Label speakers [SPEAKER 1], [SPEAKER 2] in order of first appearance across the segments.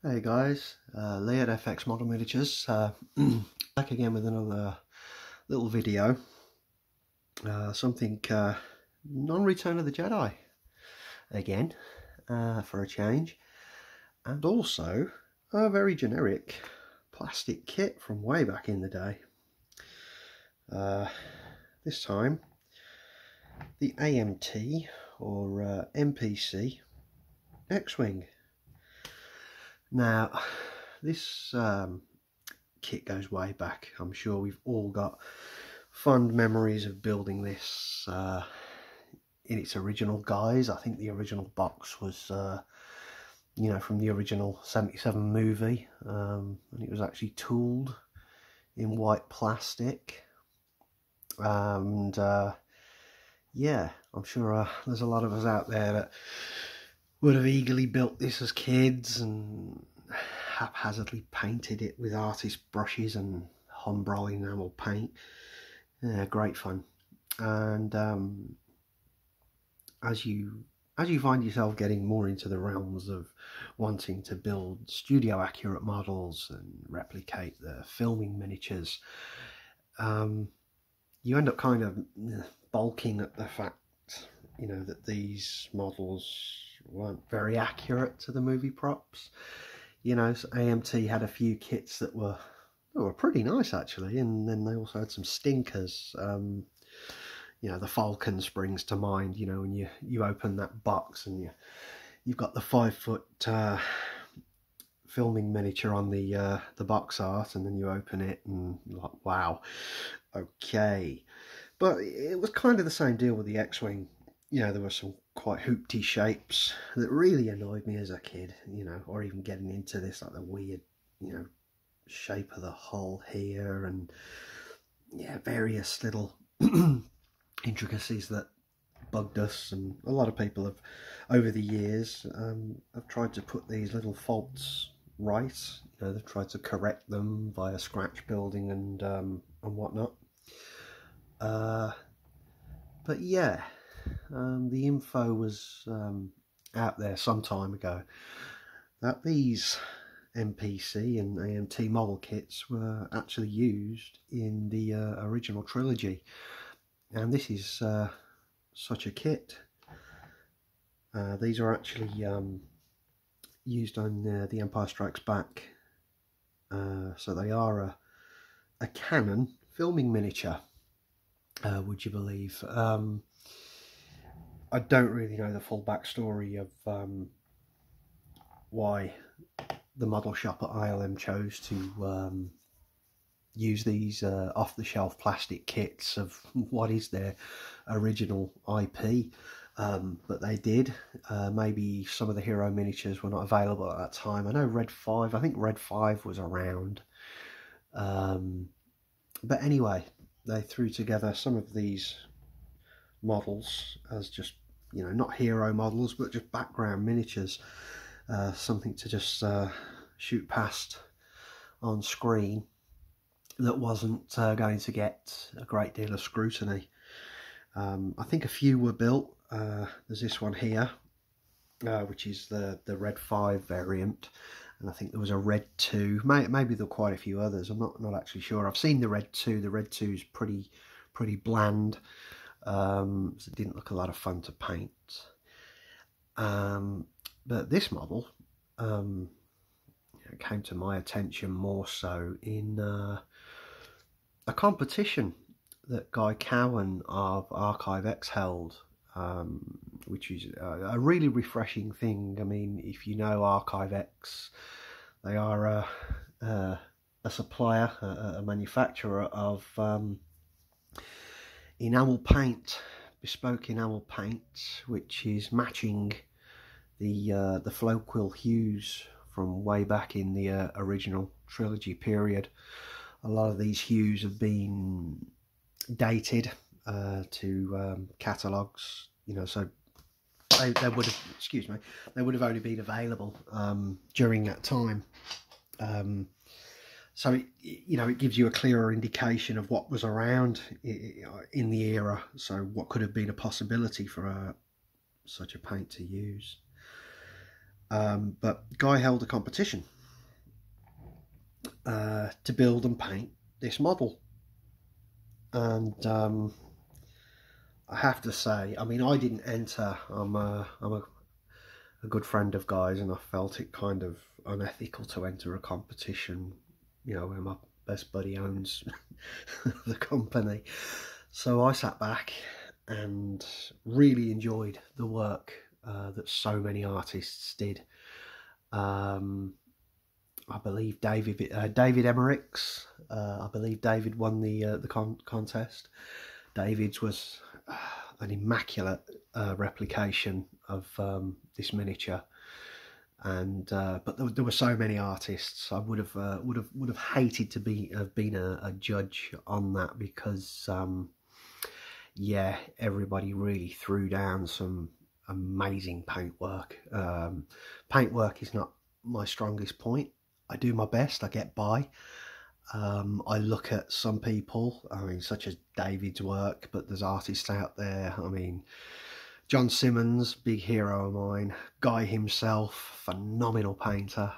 [SPEAKER 1] Hey guys, Lee at FX Model Miniatures, back again with another little video, something non-Return of the Jedi again, for a change, and also a very generic plastic kit from way back in the day. This time the AMT or MPC Xwing. Now this kit goes way back. I'm sure we've all got fond memories of building this in its original guise. I think the original box was you know, from the original 77 movie, and it was actually tooled in white plastic, and yeah, I'm sure there's a lot of us out there that would have eagerly built this as kids and haphazardly painted it with artist brushes and Homebrew enamel paint. Yeah, great fun. And as you find yourself getting more into the realms of wanting to build studio accurate models and replicate the filming miniatures, you end up kind of balking at the fact, you know, that these models weren't very accurate to the movie props. You know, so AMT had a few kits that were pretty nice actually, and then they also had some stinkers. You know, the Falcon springs to mind. You know, when you open that box and you've got the 5-foot filming miniature on the box art, and then you open it and like, wow, okay. But it was kind of the same deal with the Xwing. You know, there were some quite hoopty shapes that really annoyed me as a kid, you know, or even getting into this, like the weird, you know, shape of the hull here, and yeah, various little intricacies that bugged us. And a lot of people have, over the years, have tried to put these little faults right. You know, they've tried to correct them via scratch building and whatnot. But yeah, the info was out there some time ago that these MPC and AMT model kits were actually used in the original trilogy, and this is such a kit. These are actually used on The Empire Strikes Back, so they are a Canon filming miniature, would you believe. I don't really know the full backstory of why the model shop at ILM chose to use these off-the-shelf plastic kits of what is their original IP, but they did. Maybe some of the hero miniatures were not available at that time. I know I think Red 5 was around, but anyway, they threw together some of these models as just, you know, not hero models, but just background miniatures, something to just shoot past on screen that wasn't going to get a great deal of scrutiny. I think a few were built. There's this one here, which is the Red 5 variant, and I think there was a Red 2. Maybe there were quite a few others. I'm not actually sure. I've seen the Red 2. The Red 2 is pretty bland. So it didn't look a lot of fun to paint. But this model came to my attention more so in a competition that Guy Cowan of Archive X held, which is a really refreshing thing. I mean, if you know Archive X, they are a supplier, a manufacturer of enamel paint, bespoke enamel paint, which is matching the flow quill hues from way back in the original trilogy period. A lot of these hues have been dated to catalogues, you know, so they would have, excuse me, they would have only been available during that time. So, you know, it gives you a clearer indication of what was around in the era, so what could have been a possibility for such a paint to use. But Guy held a competition to build and paint this model. And I have to say, I mean, I didn't enter. I'm a good friend of Guy's, and I felt it kind of unethical to enter a competition, you know, where my best buddy owns the company. So I sat back and really enjoyed the work that so many artists did. I believe David Emmerich's. I believe David won the contest. David's was an immaculate replication of this miniature, and but there were so many artists. I would have hated to have been a judge on that, because yeah, everybody really threw down some amazing paintwork. Paintwork is not my strongest point. I do my best, I get by. I look at some people, I mean, such as David's work, but there's artists out there. I mean, John Simmons, big hero of mine. Guy himself, phenomenal painter,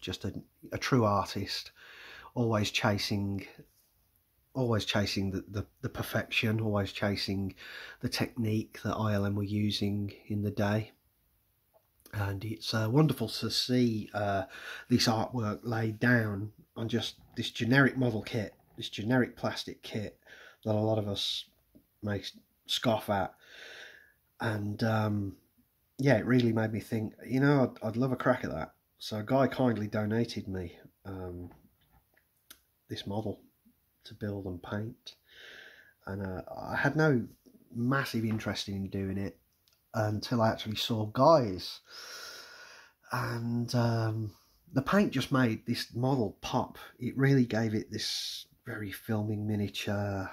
[SPEAKER 1] just a true artist, always chasing the perfection, always chasing the technique that ILM were using in the day. And it's wonderful to see this artwork laid down on just this generic model kit, this generic plastic kit that a lot of us may scoff at. And yeah, it really made me think, you know, I'd love a crack at that. So a guy kindly donated me this model to build and paint, and I had no massive interest in doing it until I actually saw Guy's, and the paint just made this model pop. It really gave it this very filming miniature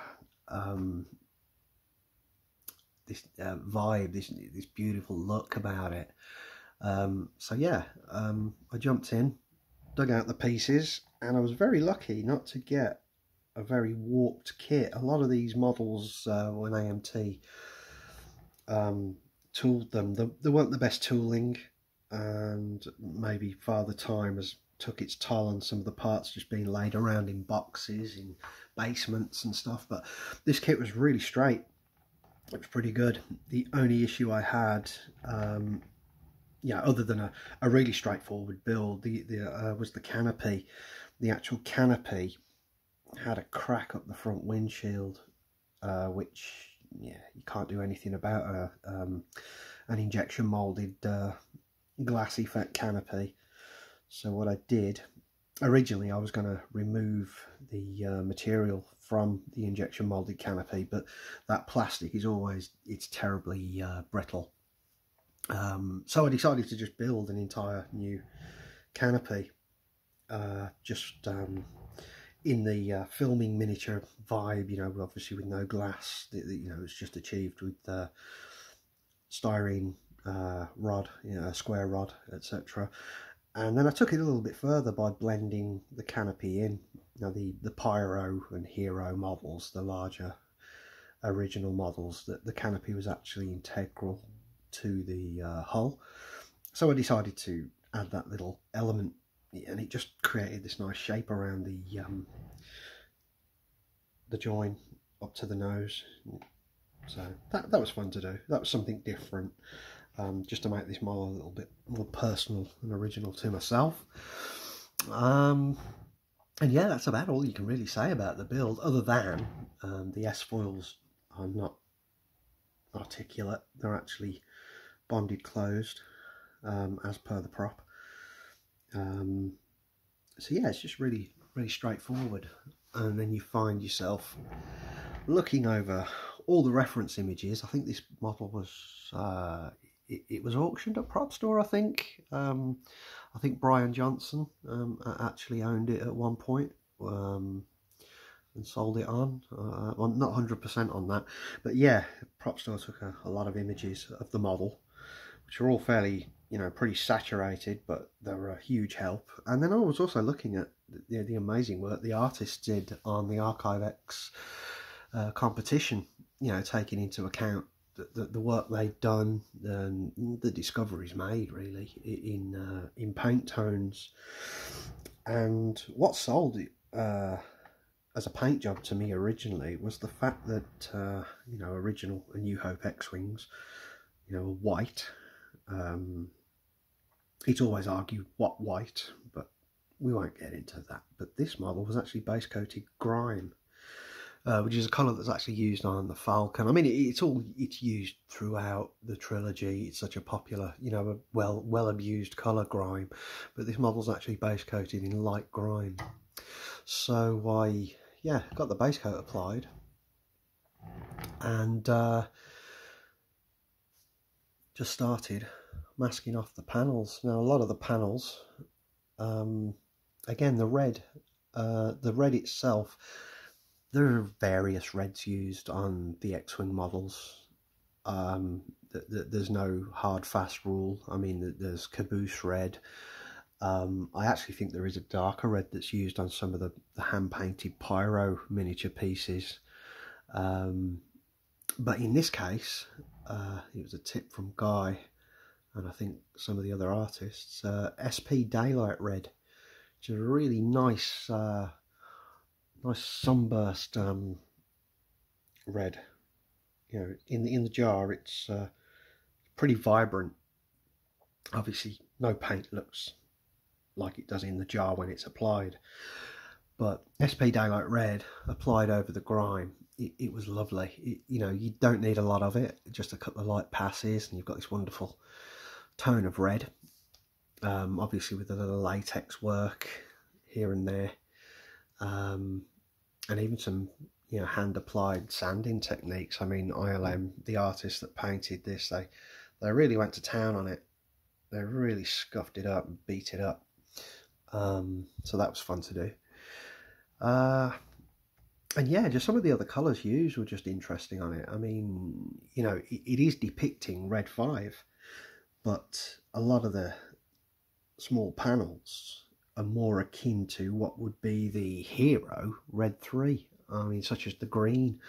[SPEAKER 1] this vibe, this beautiful look about it. So yeah, I jumped in, dug out the pieces, and I was very lucky not to get a very warped kit. A lot of these models, when AMT tooled them, they weren't the best tooling, and maybe Father Time has took its toll on some of the parts just being laid around in boxes, in basements and stuff. But this kit was really straight. It was pretty good. The only issue I had, yeah, other than a really straightforward build, was the canopy. The actual canopy had a crack up the front windshield, which, yeah, you can't do anything about. An injection molded glass effect canopy. So what I did, originally I was going to remove the material from the injection molded canopy, but that plastic is it's terribly brittle. So I decided to just build an entire new canopy, just in the filming miniature vibe, you know, obviously with no glass. You know, it's just achieved with styrene rod, you know, square rod, etc. And then I took it a little bit further by blending the canopy in. Now the Pyro and Hero models, the larger original models, the canopy was actually integral to the hull. So I decided to add that little element, and it just created this nice shape around the join up to the nose. So that was fun to do. That was something different, just to make this model a little bit more personal and original to myself. And yeah, that's about all you can really say about the build, other than the S-foils are not articulate. They're actually bonded closed, as per the prop. So yeah, it's just really straightforward. And then you find yourself looking over all the reference images. I think this model was it was auctioned at Prop Store, I think. I think Brian Johnson actually owned it at one point, and sold it on. Well, not 100% on that, but yeah, Prop Store took a lot of images of the model, which are all fairly, you know, pretty saturated, but they were a huge help. And then I was also looking at the amazing work the artists did on the ArchiveX competition, you know, taking into account the work they've done, the discoveries made really in paint tones, And what sold it as a paint job to me originally was the fact that you know, original A New Hope X-Wings, you know, were white. It's always argued what white, but we won't get into that. But this model was actually base coated grime, which is a colour that's actually used on the Falcon. I mean, it's used throughout the trilogy. It's such a popular, you know, a well abused colour, grime. But this model's actually base coated in light grime. So I, yeah, got the base coat applied, and just started masking off the panels. Now, a lot of the panels, again, the red itself, there are various reds used on the Xwing models. There's no hard fast rule. I mean, there's caboose red. I actually think there is a darker red that's used on some of the hand painted pyro miniature pieces. But in this case, it was a tip from Guy, and I think some of the other artists, SP Daylight Red, which is a really nice nice sunburst red. You know, in the jar it's pretty vibrant. Obviously no paint looks like it does in the jar when it's applied, but SP Daylight Red applied over the grime, it was lovely. You know, you don't need a lot of it, just a couple of light passes and you've got this wonderful tone of red. Obviously with a little latex work here and there, and even some, you know, hand applied sanding techniques. I mean, ILM, the artist that painted this, they really went to town on it. They really scuffed it up and beat it up. So that was fun to do. And yeah, just some of the other colours used were just interesting on it. I mean, you know, it is depicting Red 5, but a lot of the small panels are more akin to what would be the hero Red 3. I mean, such as the green.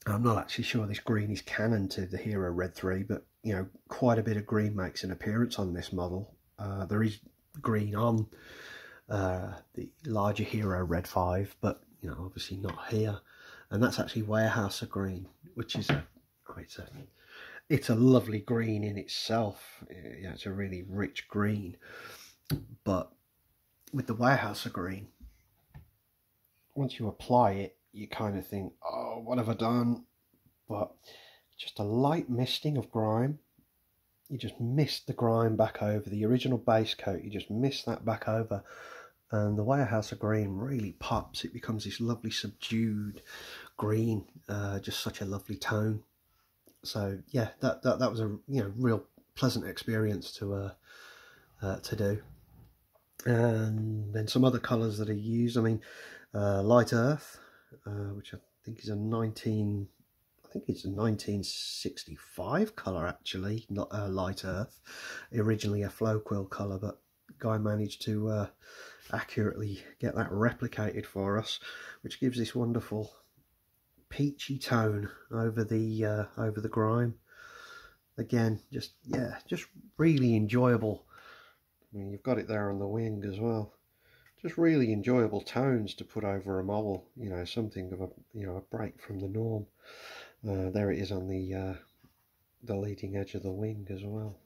[SPEAKER 1] I'm not actually sure this green is canon to the hero Red 3, but, you know, quite a bit of green makes an appearance on this model. There is green on the larger hero Red 5, but, you know, obviously not here. And that's actually Warehouse green, which is it's a lovely green in itself. Yeah, it's a really rich green. But with the Warehouse green, once you apply it, you kind of think, oh, what have I done? But just a light misting of grime. You just mist the grime back over the original base coat. You just mist that back over, and the Warehouse green really pops. It becomes this lovely subdued green, just such a lovely tone. So yeah, that was a, you know, real pleasant experience to do. And then some other colours that are used. I mean, Light Earth, which I think is a 1965 colour actually, not Light Earth. Originally a flow quill colour, but Guy managed to accurately get that replicated for us, which gives this wonderful peachy tone over the grime. Again, just really enjoyable. I mean, you've got it there on the wing as well. Just really enjoyable tones to put over a model. You know, something of a, you know, a break from the norm. There it is on the leading edge of the wing as well.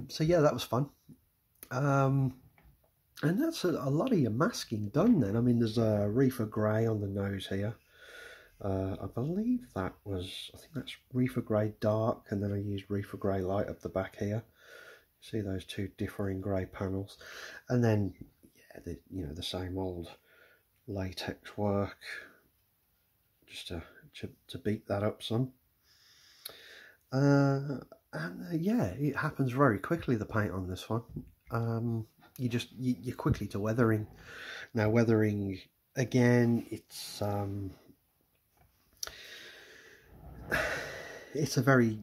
[SPEAKER 1] So yeah, that was fun. And that's a lot of your masking done then. I mean, there's a Reefer Grey on the nose here. I believe that was, I think that's Reefer Grey Dark, and then I used Reefer Grey Light up the back here. See those two differing grey panels, and then yeah, you know, the same old latex work, just to beat that up some. And yeah, it happens very quickly, the paint on this one. You're quickly to weathering. Now weathering, again, it's a very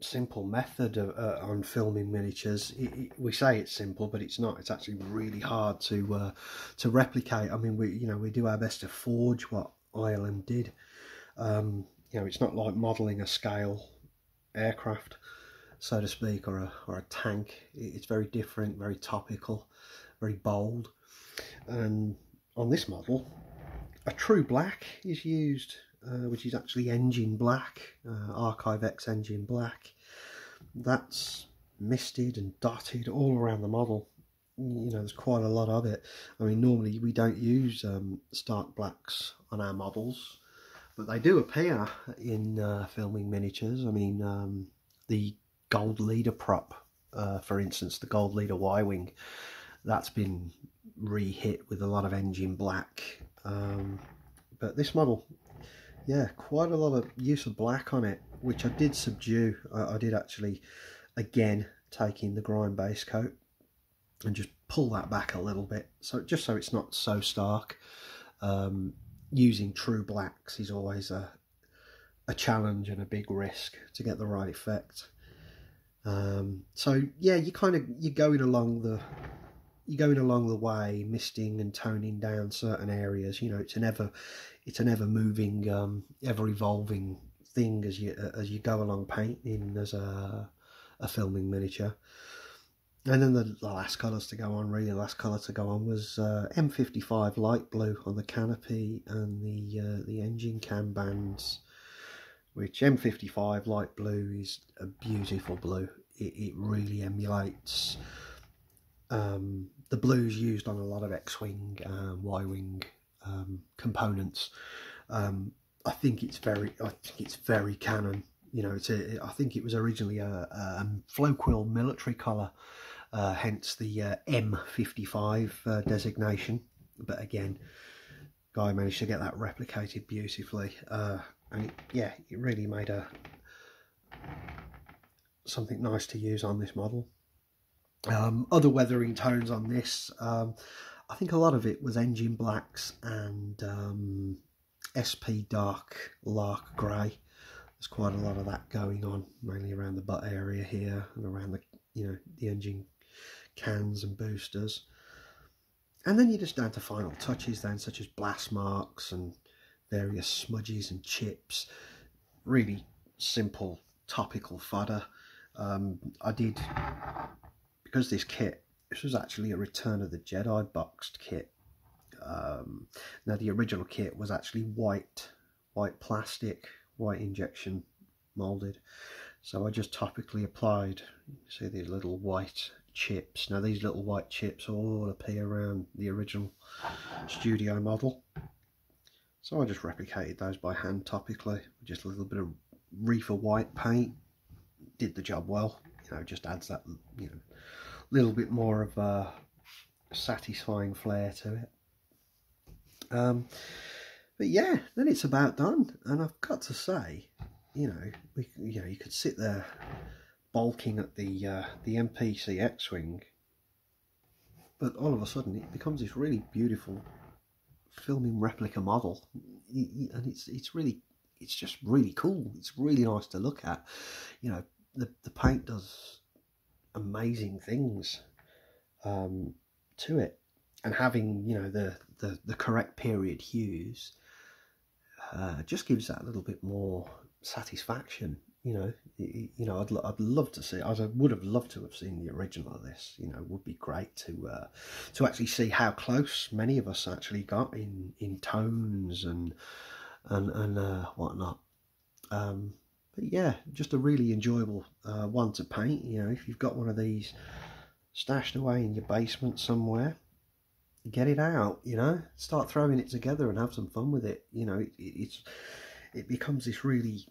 [SPEAKER 1] simple method on filming miniatures. We say it's simple, but it's not. It's actually really hard to replicate. I mean, we do our best to forge what ILM did. You know, it's not like modelling a scale aircraft. so to speak, or a tank. It's very different, very topical, very bold. And on this model, a true black is used, which is actually engine black, Archive X engine black. That's misted and dotted all around the model. You know, there's quite a lot of it. I mean, normally we don't use stark blacks on our models, but they do appear in filming miniatures. I mean, the Gold Leader prop, for instance, the Gold Leader Y-Wing, that's been re-hit with a lot of engine black. But this model, yeah, quite a lot of use of black on it, which I did subdue. I did actually, again, take in the grime base coat and just pull that back a little bit, so just so it's not so stark. Using true blacks is always a challenge and a big risk to get the right effect. So yeah, you're going along the way, misting and toning down certain areas. You know, it's an ever moving, ever evolving thing as you go along painting as a filming miniature. And then the last colours to go on, really, the last colour to go on was M55 light blue on the canopy and the engine cam bands, which M55 light blue is a beautiful blue. It really emulates the blues used on a lot of Xwing, Y-Wing components. I think it's very canon. You know, I think it was originally a Floquil military colour, hence the M55 designation. But again, guy managed to get that replicated beautifully, and it really made something nice to use on this model. Other weathering tones on this, I think a lot of it was engine blacks and SP dark lark grey. There's quite a lot of that going on, mainly around the butt area here and around the engine cans and boosters. And then you're just down to final touches then, such as blast marks and various smudges and chips. Really simple topical fodder. I did, because this was actually a Return of the Jedi boxed kit. Now the original kit was actually white plastic, white injection molded, so I just topically applied, see these little white chips. Now these little white chips all appear around the original studio model, so I just replicated those by hand topically with just a little bit of reefer white paint. Did the job well. You know, just adds that little bit more of a satisfying flair to it. But yeah, then it's about done, and I've got to say, you could sit there balking at the MPC Xwing, but all of a sudden it becomes this really beautiful filming replica model, and it's just really cool. It's really nice to look at. You know, the paint does amazing things to it, and having the correct period hues just gives that a little bit more satisfaction. I'd love to see. I would have loved to have seen the original of this. You know, it would be great to actually see how close many of us actually got in tones and whatnot. But yeah, just a really enjoyable one to paint. You know, if you've got one of these stashed away in your basement somewhere, get it out. You know, start throwing it together and have some fun with it. You know, it becomes this really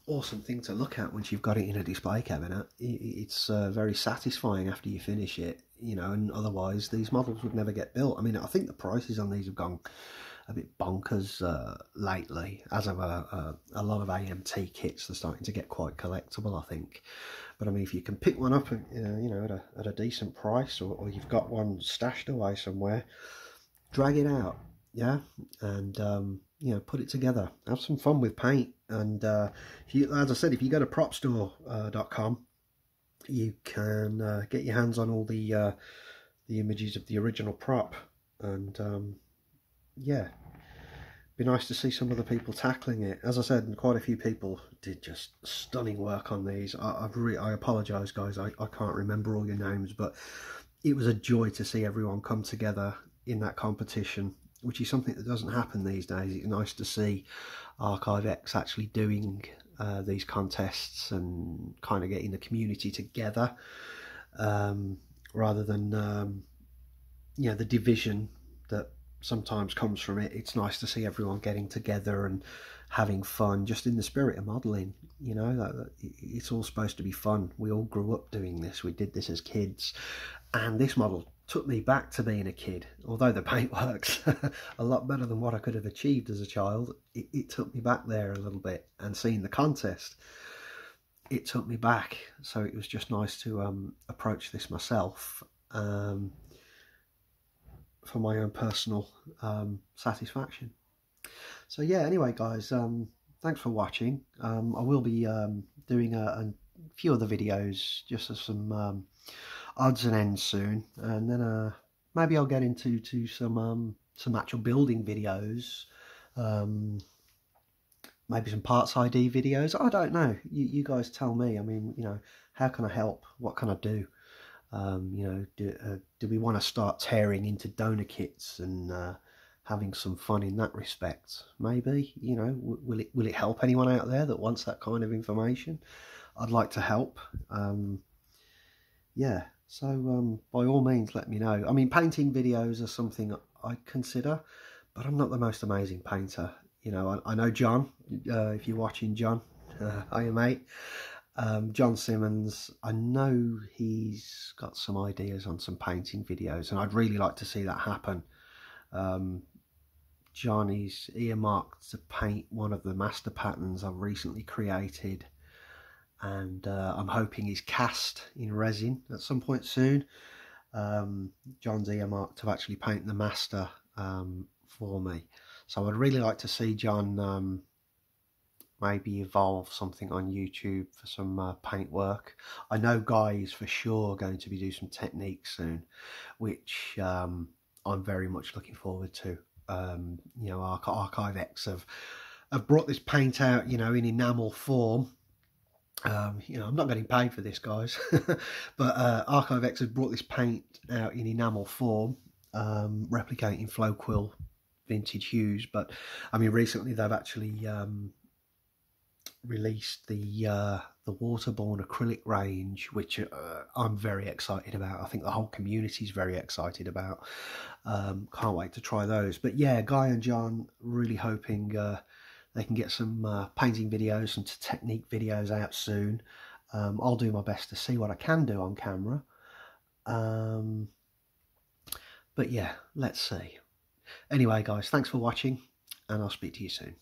[SPEAKER 1] awesome thing to look at once you've got it in a display cabinet. It's very satisfying after you finish it. You know, and otherwise these models would never get built. I mean, I think the prices on these have gone a bit bonkers lately, as of a lot of AMT kits. They're starting to get quite collectible, I think. But I mean, if you can pick one up, at a decent price, or you've got one stashed away somewhere, drag it out, yeah, and put it together, have some fun with paint. And as I said, if you go to propstore.com, you can get your hands on all the images of the original prop, and yeah, be nice to see some other people tackling it. As I said, quite a few people did just stunning work on these. I apologise, guys, I can't remember all your names, but it was a joy to see everyone come together in that competition, which is something that doesn't happen these days. It's nice to see Archive-X actually doing these contests and kind of getting the community together, rather than you know, the division that sometimes comes from it. It's nice to see everyone getting together and having fun, just in the spirit of modelling. You know, it's all supposed to be fun. We all grew up doing this. We did this as kids, and this model took me back to being a kid. Although the paint works a lot better than what I could have achieved as a child, it took me back there a little bit. And seeing the contest, it took me back. So it was just nice to approach this myself, for my own personal satisfaction. So yeah, anyway guys, thanks for watching. I will be doing a few other videos, just as some odds and ends soon, and then maybe I'll get into some actual building videos, maybe some parts ID videos. I don't know, you guys tell me. I mean, you know, how can I help? What can I do? You know, do we want to start tearing into donor kits and having some fun in that respect? Maybe, you know, will it help anyone out there that wants that kind of information? I'd like to help. Yeah, so by all means let me know. I mean, painting videos are something I consider, but I'm not the most amazing painter. You know, I know John, if you're watching, John, hiya mate. John Simmons, I know he's got some ideas on some painting videos, and I'd really like to see that happen. John is earmarked to paint one of the master patterns I've recently created, and I'm hoping he's cast in resin at some point soon. John's earmarked to actually paint the master for me, so I'd really like to see John maybe evolve something on YouTube for some paint work. I know Guy is for sure going to be doing some techniques soon, which I'm very much looking forward to. You know, Archive-X have brought this paint out, you know, in enamel form. You know, I'm not getting paid for this, guys, but Archive-X has brought this paint out in enamel form, replicating Floquil vintage hues. But I mean, recently they've actually released the waterborne acrylic range, which I'm very excited about. I think the whole community is very excited about. Can't wait to try those. But yeah, Guy and John, really hoping they can get some painting videos, some technique videos out soon. I'll do my best to see what I can do on camera. But yeah, let's see. Anyway guys, thanks for watching, and I'll speak to you soon.